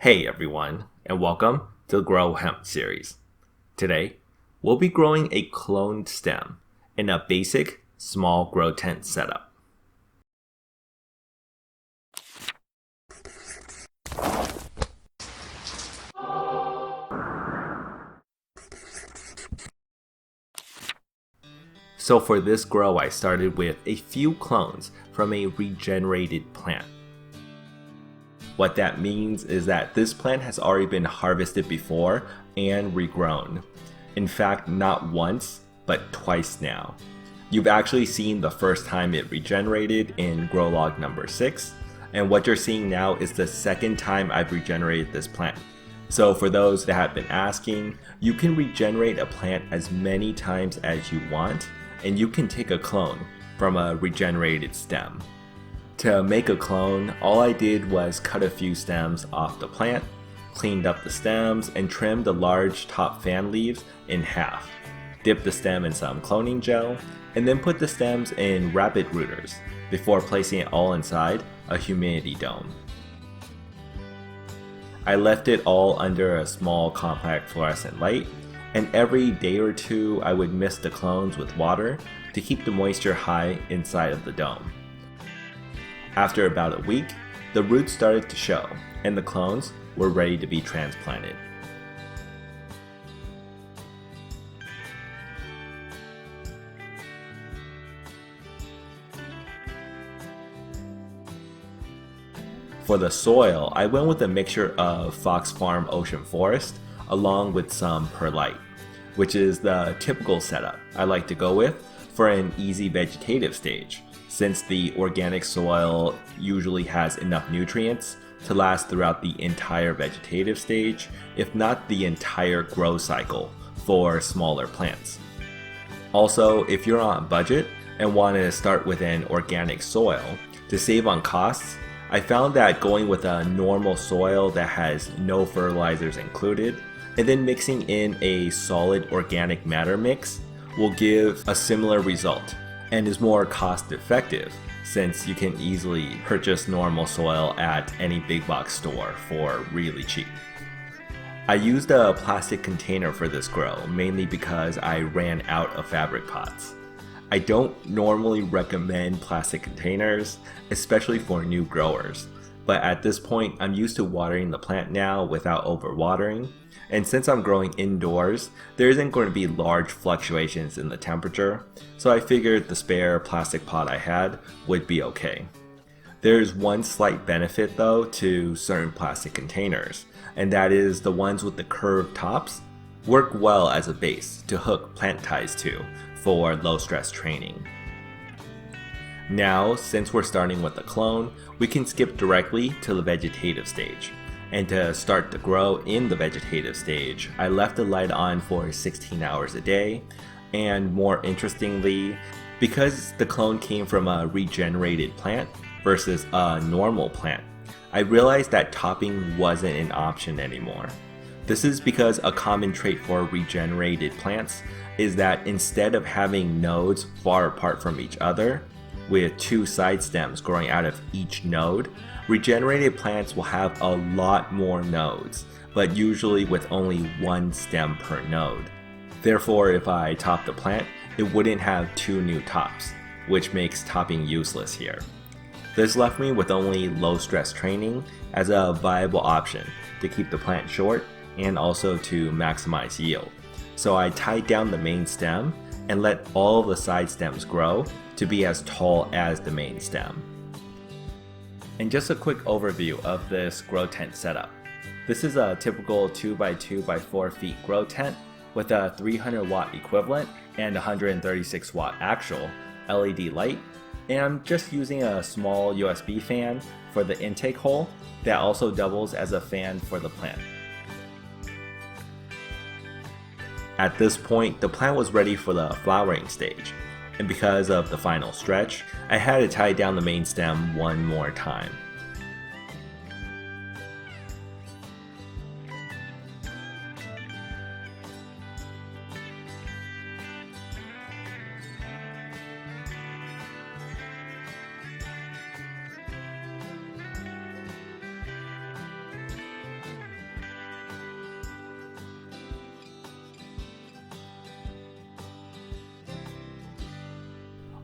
Hey everyone, and welcome to the Grow Hemp series. Today, we'll be growing a cloned stem in a basic small grow tent setup. So for this grow, I started with a few clones from a regenerated plant. What that means is that this plant has already been harvested before and regrown. In fact, not once, but twice now. You've actually seen the first time it regenerated in grow log number 6, and what you're seeing now is the second time I've regenerated this plant. So for those that have been asking, you can regenerate a plant as many times as you want, and you can take a clone from a regenerated stem. To make a clone, all I did was cut a few stems off the plant, cleaned up the stems, and trimmed the large top fan leaves in half. Dipped the stem in some cloning gel, and then put the stems in rabbit rooters before placing it all inside a humidity dome. I left it all under a small compact fluorescent light, and every day or two I would mist the clones with water to keep the moisture high inside of the dome. After about a week, the roots started to show, and the clones were ready to be transplanted. For the soil, I went with a mixture of Fox Farm Ocean Forest along with some perlite, which is the typical setup I like to go with for an easy vegetative stage, since the organic soil usually has enough nutrients to last throughout the entire vegetative stage, if not the entire grow cycle for smaller plants. Also, if you're on a budget and want to start with an organic soil, to save on costs, I found that going with a normal soil that has no fertilizers included, and then mixing in a solid organic matter mix will give a similar result and is more cost effective, since you can easily purchase normal soil at any big box store for really cheap. I used a plastic container for this grow mainly because I ran out of fabric pots. I don't normally recommend plastic containers, especially for new growers, but at this point I'm used to watering the plant now without overwatering, and since I'm growing indoors, there isn't going to be large fluctuations in the temperature, so I figured the spare plastic pot I had would be okay. There's one slight benefit though to certain plastic containers, and that is the ones with the curved tops work well as a base to hook plant ties to for low stress training. Now, since we're starting with a clone, we can skip directly to the vegetative stage. And to start to grow in the vegetative stage, I left the light on for 16 hours a day, and more interestingly, because the clone came from a regenerated plant versus a normal plant, I realized that topping wasn't an option anymore. This is because a common trait for regenerated plants is that instead of having nodes far apart from each other, with two side stems growing out of each node, regenerated plants will have a lot more nodes, but usually with only one stem per node. Therefore, if I top the plant, it wouldn't have two new tops, which makes topping useless here. This left me with only low stress training as a viable option to keep the plant short and also to maximize yield. So I tied down the main stem and let all the side stems grow to be as tall as the main stem. And just a quick overview of this grow tent setup. This is a typical 2x2x4 feet grow tent with a 300 watt equivalent and 136 watt actual LED light, and I'm just using a small USB fan for the intake hole that also doubles as a fan for the plant. At this point, the plant was ready for the flowering stage, and because of the final stretch, I had to tie down the main stem one more time.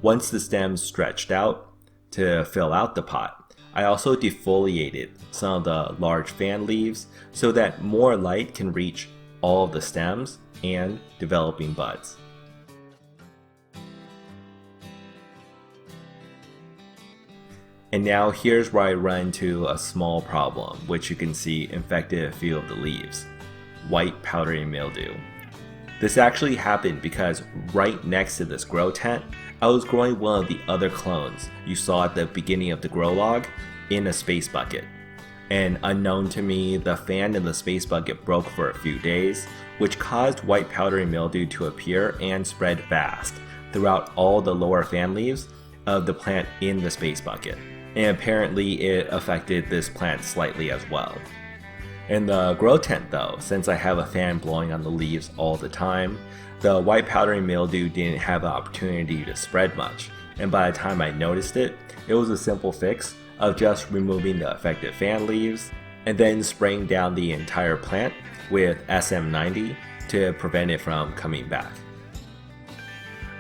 Once the stems stretched out to fill out the pot, I also defoliated some of the large fan leaves so that more light can reach all of the stems and developing buds. And now here's where I run into a small problem, which you can see infected a few of the leaves: white powdery mildew. This actually happened because right next to this grow tent, I was growing one of the other clones you saw at the beginning of the grow log in a space bucket. And unknown to me, the fan in the space bucket broke for a few days, which caused white powdery mildew to appear and spread fast throughout all the lower fan leaves of the plant in the space bucket. And apparently it affected this plant slightly as well. In the grow tent though, since I have a fan blowing on the leaves all the time, the white powdery mildew didn't have an opportunity to spread much, and by the time I noticed it, it was a simple fix of just removing the affected fan leaves and then spraying down the entire plant with SM90 to prevent it from coming back.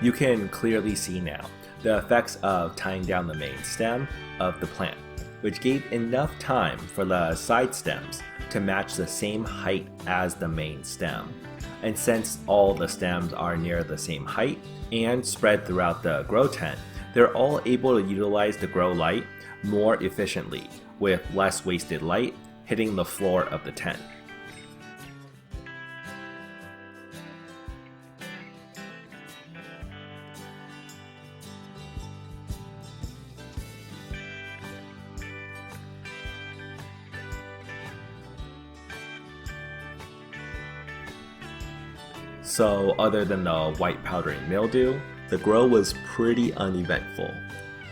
You can clearly see now the effects of tying down the main stem of the plant, which gave enough time for the side stems to match the same height as the main stem. And since all the stems are near the same height and spread throughout the grow tent, they're all able to utilize the grow light more efficiently, with less wasted light hitting the floor of the tent. So other than the white powdery mildew, the grow was pretty uneventful.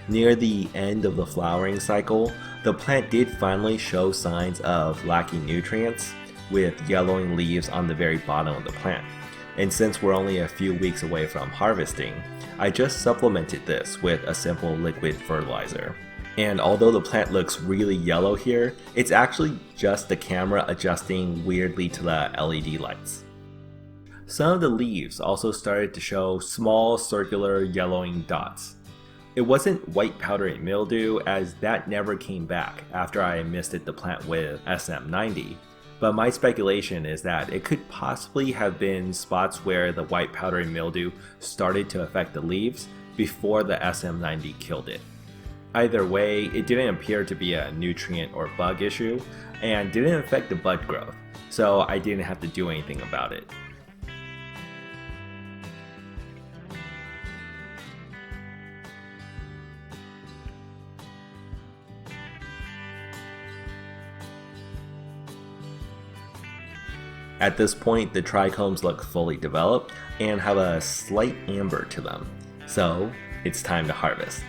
Near the end of the flowering cycle, the plant did finally show signs of lacking nutrients, with yellowing leaves on the very bottom of the plant. And since we're only a few weeks away from harvesting, I just supplemented this with a simple liquid fertilizer. And although the plant looks really yellow here, it's actually just the camera adjusting weirdly to the LED lights. Some of the leaves also started to show small circular yellowing dots. It wasn't white powdery mildew, as that never came back after I misted the plant with SM90, but my speculation is that it could possibly have been spots where the white powdery mildew started to affect the leaves before the SM90 killed it. Either way, it didn't appear to be a nutrient or bug issue, and didn't affect the bud growth, so I didn't have to do anything about it. At this point, the trichomes look fully developed and have a slight amber to them, so it's time to harvest.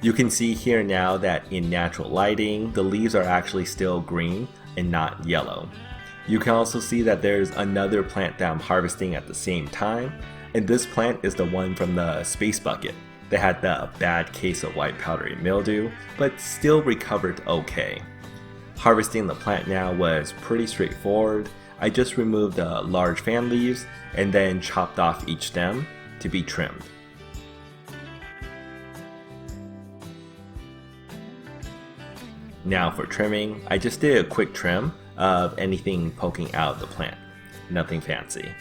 You can see here now that in natural lighting, the leaves are actually still green and not yellow. You can also see that there's another plant that I'm harvesting at the same time, and this plant is the one from the space bucket that had the bad case of white powdery mildew, but still recovered okay. Harvesting the plant now was pretty straightforward. I just removed the large fan leaves and then chopped off each stem to be trimmed. Now for trimming, I just did a quick trim of anything poking out of the plant. Nothing fancy.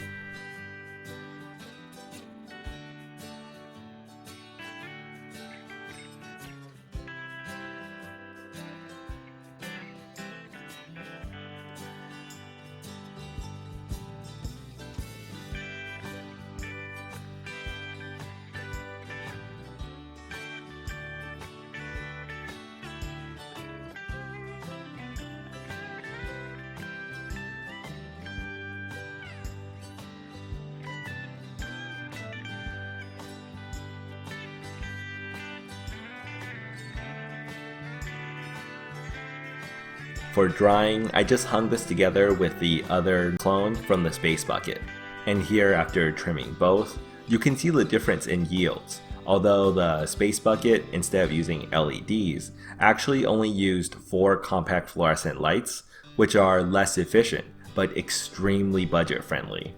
For drying, I just hung this together with the other clone from the space bucket. And here, after trimming both, you can see the difference in yields. Although the space bucket, instead of using LEDs, actually only used 4 compact fluorescent lights, which are less efficient, but extremely budget friendly.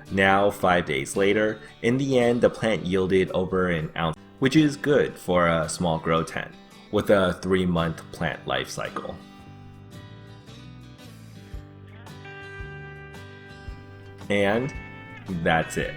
Now, 5 days later, in the end the plant yielded over an ounce, which is good for a small grow tent, with a 3-month plant life cycle. And that's it.